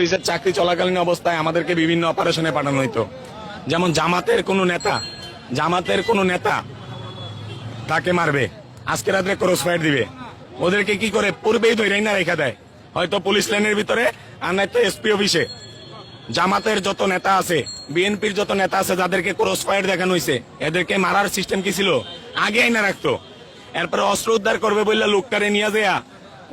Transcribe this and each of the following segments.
পুলিশের চাকরি চলাকালীন অবস্থায় আমাদেরকে বিভিন্ন অপারেশনে পাঠানো হইতো। যেমন জামাতের কোনো নেতা তাকে মারবে, আজকে রাত্রে ক্রস ফায়ার দিবে, ওদেরকে কি করে পূর্বেই ধরে না রেখা দেয়, হয়তো পুলিশ লাইনের ভিতরে আর নয়তো এসপি অফিসে। জামাতের যত নেতা আছে, বিএনপির যত নেতা আছে যাদেরকে ক্রস ফায়ার দেখানো হয়েছে, এদেরকে মারার সিস্টেম কি ছিল? আগে আইনা রাখতো, এরপরে অস্ত্র উদ্ধার করবে বললে লোকটারে নিয়ে যায়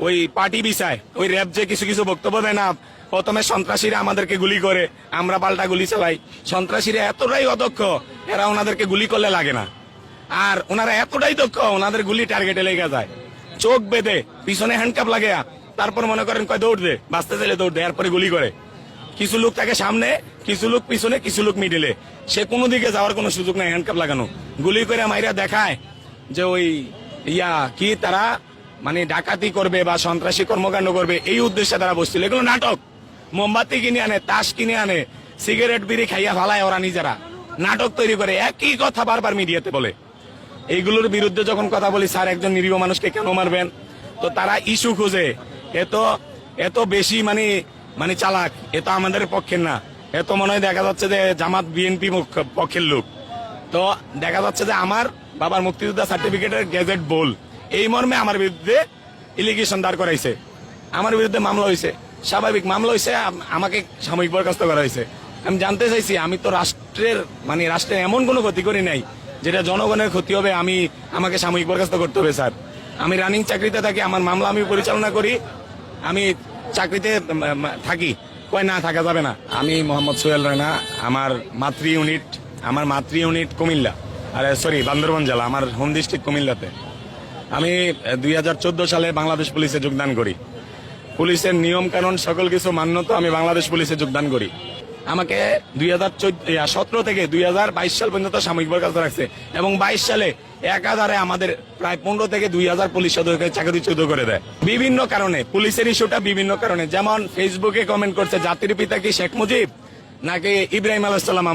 ওই পার্টি বিষয়, ওই র্যাব যে কিছু কিছু বক্তব্য দেয় না, প্রথমে সন্ত্রাসীরা আমাদেরকে গুলি করে, আমরা পাল্টা গুলি চালাই। সন্ত্রাসীরা এতটাই অদক্ষ, এরা ওনাদেরকে গুলি করলে লাগে না, আর ওনারা এতটাই দক্ষ, ওনাদের গুলি টার্গেটে লেগে যায়। চোখ বেঁধে পিছনে হ্যান্ডকাপ লাগে, তারপর মনে করেন কয় দৌড় দে, বাঁচতে চাইলে দৌড় দে, এরপরে গুলি করে। কিছু লোক থাকে সামনে, কিছু লোক পিছনে, কিছু লোক মিডিলে, সে কোনো দিকে যাওয়ার কোনো সুযোগ নাই, হ্যান্ডকাপ লাগানো। গুলি করে মাইরা দেখায় যে ওই কি তারা মানে ডাকাতি করবে বা সন্ত্রাসী কর্মকাণ্ড করবে, এই উদ্দেশ্যে তারা বসছিল। এগুলো নাটক। মোমবাতি কিনে আনে, তাস কিনে আনে, সিগারেট বিড়ি খাইয়া ফালায় ওরা নিজেরা, নাটক তৈরি করে একই কথা বারবার মিডিয়াতে বলে। এইগুলোর বিরুদ্ধে যখন কথা বলি, স্যার একজন নিরীহ মানুষকে কেন মারবেন, তো তারা ইস্যু খুঁজে। এত বেশি মানে চালাক, এ তো আমাদের পক্ষের না। এত মনে হয় দেখা যাচ্ছে যে জামাত বিএনপি পক্ষের লোক। তো দেখা যাচ্ছে যে আমার বাবার মুক্তিযোদ্ধা সার্টিফিকেটের গেজেট বল, এই মর্মে আমার বিরুদ্ধে এলিগেশন দাঁড় করাইছে, আমার বিরুদ্ধে মামলা হয়েছে। স্বাভাবিক মামলা হয়েছে, আমাকে সাময়িক বরখাস্ত করা হয়েছে। আমি জানতে চাইছি, আমি তো রাষ্ট্রের এমন কোনো ক্ষতি করি নাই যেটা জনগণের ক্ষতি হবে, আমাকে সাময়িক বরখাস্ত করতে হবে। স্যার, আমি রানিং চাকরিতে থাকি, আমার মামলা আমি পরিচালনা করি, আমি চাকরিতে থাকি, কয় না থাকা যাবে না। আমি মোহাম্মদ সোহেল রানা, আমার মাতৃ ইউনিট কুমিল্লা, বান্দরবান জেলা, আমার হোম ডিস্ট্রিক্ট কুমিল্লাতে। আমি 2014 সালে বাংলাদেশ পুলিশে যোগদান করি। পুলিশের নিয়ম কানুন সকল কিছু মান্য তো আমি বাংলাদেশ পুলিশে যোগদান করি। আমাকে 2017 থেকে 2022 সাল পর্যন্ত সাময়িক বরখাস্ত রাখছে, এবং 22 সালে একাধারে আমাদের প্রায় 15 থেকে 2000 পুলিশ সদস্যকে চাকরিচ্যুত করে দেয় বিভিন্ন কারণে। পুলিশের ইস্যুটা বিভিন্ন কারণে, যেমন ফেসবুকে কমেন্ট করছে জাতির পিতা কি শেখ মুজিব নাকি ইব্রাহিম আলাইহিস সালাম।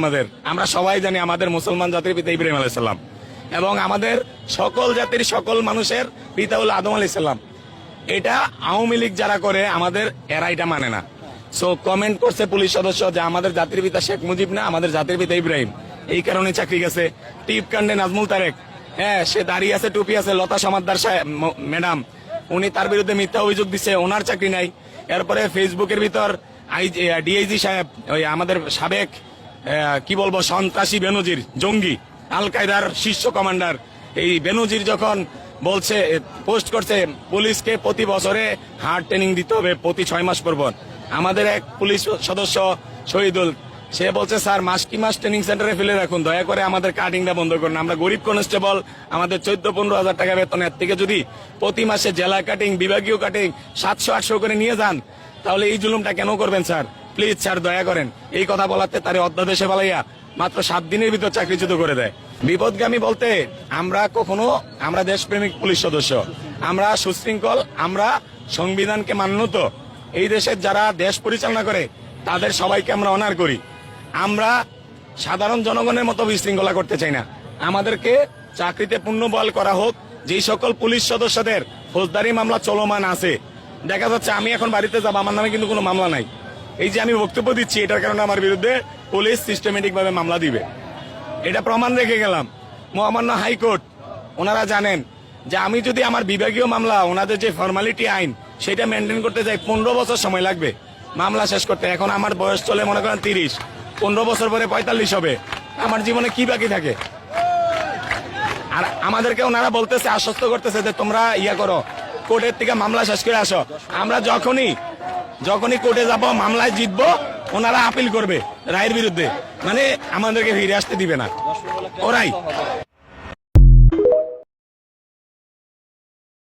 আমরা সবাই জানি আমাদের মুসলমান জাতির পিতা ইব্রাহিম আলাইহিস সালাম, এবং আমাদের সকল জাতির সকল মানুষের পিতা হল আদম আলাইহিস সালাম। এটা আওয়ামী লীগ যারা করে আমাদের, এরা এটা মানে না। সো কমেন্ট করছে পুলিশ সদস্য যে আমাদের জাতির পিতা শেখ মুজিব না, আমাদের জাতির পিতা ইব্রাহিম, এই কারণে চাকরি গেছে। টিপ কাণ্ডে নাজমুল তারেক, সে দাঁড়িয়ে আছে, টুপি আছে, লতা সমাদ্দার ম্যাডাম, উনি তার বিরুদ্ধে মিথ্যা অভিযোগ দিচ্ছে, ওনার চাকরি নাই। এরপরে ফেসবুকের ভিতর ডিআইজি সাহেব, ওই আমাদের সাবেক কি বলবো সন্ত্রাসী বেনজির, জঙ্গি, আল কায়দার শীর্ষ কমান্ডার, এই বেনজির যখন বলছে, পোস্ট করছে পুলিশকে প্রতি বছরে হার্ড ট্রেনিং দিতে হবে প্রতি 6 মাস পর পর। আমাদের এক পুলিশ সদস্য শহীদুল, সে বলছে স্যার মাস ট্রেনিং সেন্টারে ফেলে রাখুন, দয়া করে আমাদের কাটিংটা বন্ধ করুন। আমরা গরিব কনস্টেবল, আমাদের 14-15 হাজার টাকা বেতন, এর থেকে যদি প্রতি মাসে জেলা কাটিং, বিভাগীয় কাটিং 700-800 করে নিয়ে যান, তাহলে এই জুলুমটা কেন করবেন স্যার? প্লিজ স্যার দয়া করেন। এই কথা বলাতে তারে অধ্যাদেশে ফেলাইয়া মাত্র 7 দিনের ভিতর চাকরিচ্যুত করে দেয়। বিপদগামী বলতে আমরা দেশপ্রেমিক পুলিশ সদস্য, আমরা সুশৃঙ্খল, আমরা সংবিধানকে মান্যত, এই দেশের যারা দেশ পরিচালনা করে তাদের সবাইকে আমরা অনার করি। আমরা সাধারণ জনগণের মতো বিশৃঙ্খলা করতে চাই না। আমাদেরকে চাকরিতে পুনর্বহাল করা হোক। যেই সকল পুলিশ সদস্যদের ফৌজদারি মামলা চলমান আছে, দেখা যাচ্ছে আমি এখন বাড়িতে যাব, আমার নামে কিন্তু কোনো মামলা নাই, এই যে আমি বক্তব্য দিচ্ছি এটার কারণে আমার বিরুদ্ধে পুলিশ সিস্টেমেটিক ভাবে মামলা দিবে, এটা প্রমাণ রেখে গেলাম। মহামান্য হাইকোর্ট, ওনারা জানেন যে আমি যদি আমার বিভাগীয় মামলা, ওনাদের যে ফর্মালিটি আইন, সেটা মেনটেন করতে যাই 15 বছর সময় লাগবে মামলা শেষ করতে। এখন আমার বয়স চলে মনে করেন 30, 15 বছর পরে 45 হবে, আমার জীবনে কি বাকি থাকে? আর আমাদেরকে ওনারা বলতেছে, আশ্বস্ত করতেছে যে তোমরা করো, কোর্টের থেকে মামলা শেষ করে আসো। আমরা যখনই কোর্টে যাব, মামলায় জিতবো, ওনারা আপিল করবে রায়ের বিরুদ্ধে, মানে আমাদেরকে ফিরে আসতে দিবে না ওরাই।